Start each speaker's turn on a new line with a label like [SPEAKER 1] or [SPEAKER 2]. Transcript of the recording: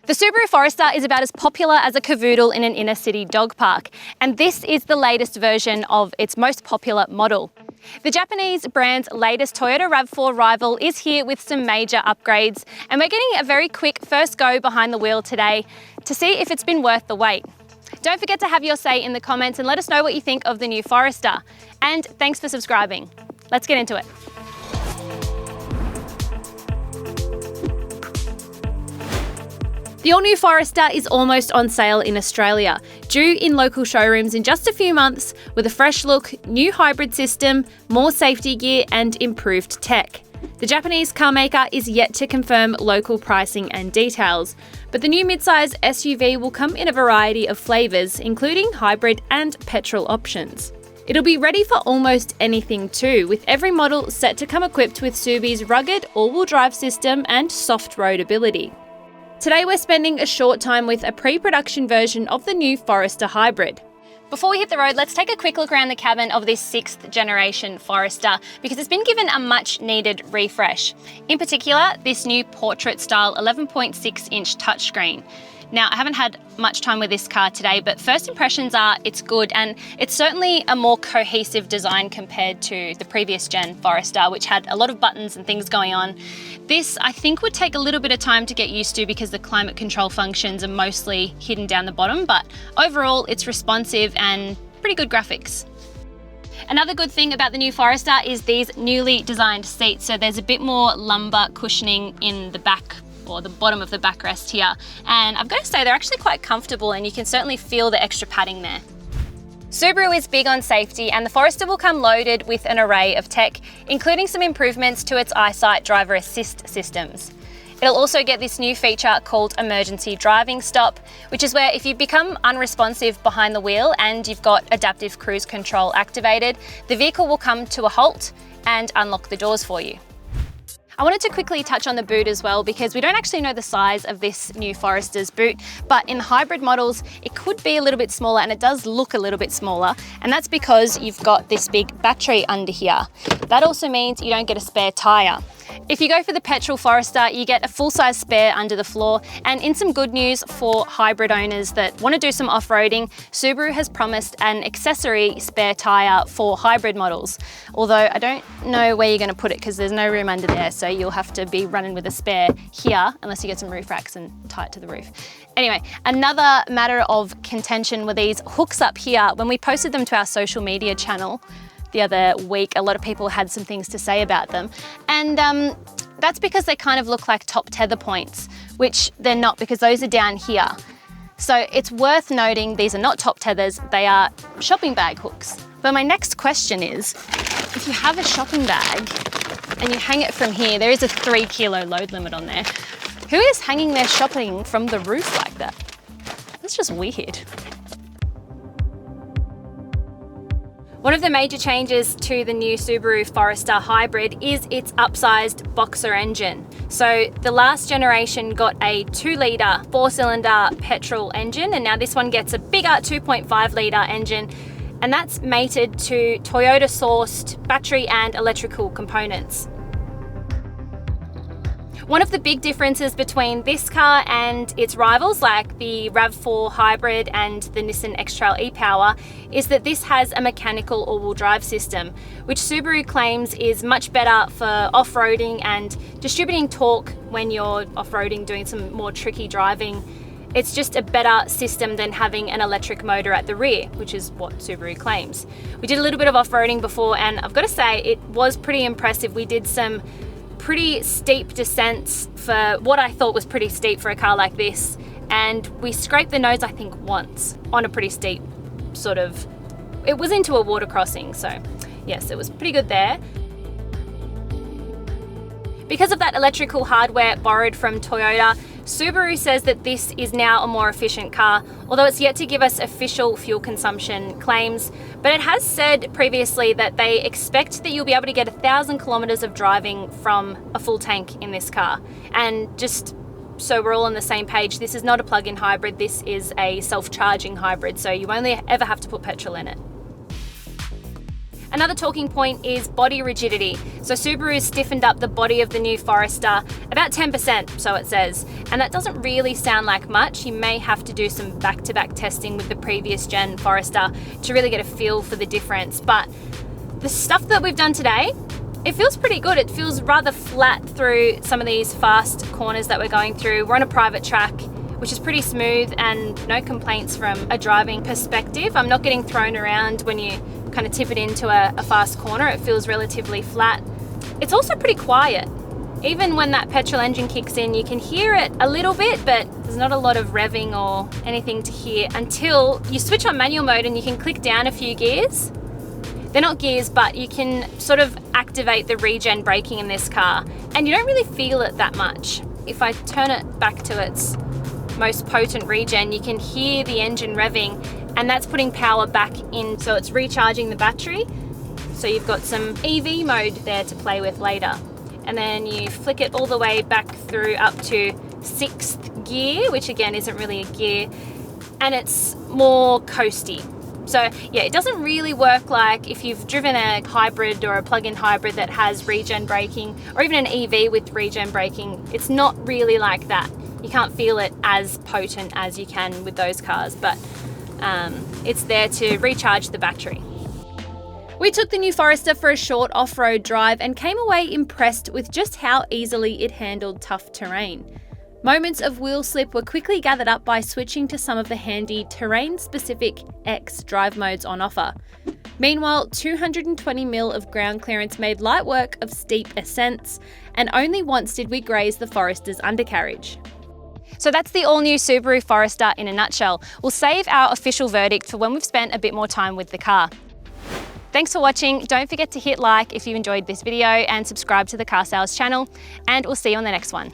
[SPEAKER 1] The Subaru Forester is about as popular as a cavoodle in an inner city dog park, and this is the latest version of its most popular model. The Japanese brand's latest Toyota RAV4 rival is here with some major upgrades, and we're getting a very quick first go behind the wheel today to see if it's been worth the wait. Don't forget to have your say in the comments and let us know what you think of the new Forester. And thanks for subscribing. Let's get into it. The all-new Forester is almost on sale in Australia, due in local showrooms in just a few months with a fresh look, new hybrid system, more safety gear and improved tech. The Japanese car maker is yet to confirm local pricing and details, but the new midsize SUV will come in a variety of flavours, including hybrid and petrol options. It'll be ready for almost anything too, with every model set to come equipped with Subie's rugged all-wheel drive system and soft road ability. Today we're spending a short time with a pre-production version of the new Forester Hybrid. Before we hit the road, let's take a quick look around the cabin of this 6th generation Forester because it's been given a much needed refresh. In particular, this new portrait style 11.6-inch touchscreen. Now, I haven't had much time with this car today, but first impressions are it's good and it's certainly a more cohesive design compared to the previous gen Forester, which had a lot of buttons and things going on. This, I think, would take a little bit of time to get used to because the climate control functions are mostly hidden down the bottom, but overall it's responsive and pretty good graphics. Another good thing about the new Forester is these newly designed seats. So there's a bit more lumbar cushioning in the back or the bottom of the backrest here. And I've got to say they're actually quite comfortable and you can certainly feel the extra padding there. Subaru is big on safety and the Forester will come loaded with an array of tech, including some improvements to its eyesight driver assist systems. It'll also get this new feature called emergency driving stop, which is where if you become unresponsive behind the wheel and you've got adaptive cruise control activated, the vehicle will come to a halt and unlock the doors for you. I wanted to quickly touch on the boot as well because we don't actually know the size of this new Forester's boot, but in the hybrid models, it could be a little bit smaller and it does look a little bit smaller. And that's because you've got this big battery under here. That also means you don't get a spare tire. If you go for the petrol Forester, you get a full-size spare under the floor. And in some good news for hybrid owners that want to do some off-roading, Subaru has promised an accessory spare tire for hybrid models. Although I don't know where you're going to put it because there's no room under there, so you'll have to be running with a spare here unless you get some roof racks and tie it to the roof. Anyway, another matter of contention were these hooks up here. When we posted them to our social media channel the other week, a lot of people had some things to say about them. And that's because they kind of look like top tether points, which they're not because those are down here. So it's worth noting these are not top tethers, they are shopping bag hooks. But my next question is, if you have a shopping bag and you hang it from here, there is a 3 kilo load limit on there. Who is hanging their shopping from the roof like that? That's just weird. One of the major changes to the new Subaru Forester Hybrid is its upsized boxer engine. So the last generation got a 2-litre 4-cylinder petrol engine, and now this one gets a bigger 2.5-litre engine, and that's mated to Toyota-sourced battery and electrical components. One of the big differences between this car and its rivals like the RAV4 Hybrid and the Nissan X-Trail e-Power is that this has a mechanical all-wheel drive system, which Subaru claims is much better for off-roading and distributing torque when you're off-roading, doing some more tricky driving. It's just a better system than having an electric motor at the rear, which is what Subaru claims. We did a little bit of off-roading before and I've got to say it was pretty impressive. We did some pretty steep descents for what I thought was pretty steep for a car like this, and we scraped the nose I think once on a pretty steep it was into a water crossing, so yes, it was pretty good there. Because of that electrical hardware borrowed from Toyota, Subaru says that this is now a more efficient car, although it's yet to give us official fuel consumption claims. But it has said previously that they expect that you'll be able to get 1,000 kilometers of driving from a full tank in this car. And just so we're all on the same page, this is not a plug-in hybrid, this is a self-charging hybrid, so you only ever have to put petrol in it. Another talking point is body rigidity. So Subaru has stiffened up the body of the new Forester about 10%, so it says. And that doesn't really sound like much. You may have to do some back-to-back testing with the previous gen Forester to really get a feel for the difference. But the stuff that we've done today, it feels pretty good. It feels rather flat through some of these fast corners that we're going through. We're on a private track, which is pretty smooth, and no complaints from a driving perspective. I'm not getting thrown around when you kind of tip it into a fast corner. It feels relatively flat. It's also pretty quiet. Even when that petrol engine kicks in, you can hear it a little bit, but there's not a lot of revving or anything to hear until you switch on manual mode and you can click down a few gears. They're not gears, but you can sort of activate the regen braking in this car, and you don't really feel it that much. If I turn it back to its most potent regen, you can hear the engine revving, and that's putting power back in, so it's recharging the battery. So you've got some EV mode there to play with later. And then you flick it all the way back through up to 6th gear, which again isn't really a gear, and it's more coasty. So yeah, it doesn't really work like if you've driven a hybrid or a plug-in hybrid that has regen braking, or even an EV with regen braking. It's not really like that. You can't feel it as potent as you can with those cars, but it's there to recharge the battery. We took the new Forester for a short off-road drive and came away impressed with just how easily it handled tough terrain. Moments of wheel slip were quickly gathered up by switching to some of the handy terrain-specific X drive modes on offer. Meanwhile, 220mm of ground clearance made light work of steep ascents, and only once did we graze the Forester's undercarriage. So that's the all-new Subaru Forester in a nutshell. We'll save our official verdict for when we've spent a bit more time with the car. Thanks for watching. Don't forget to hit like if you enjoyed this video and subscribe to the Car Sales channel, and we'll see you on the next one.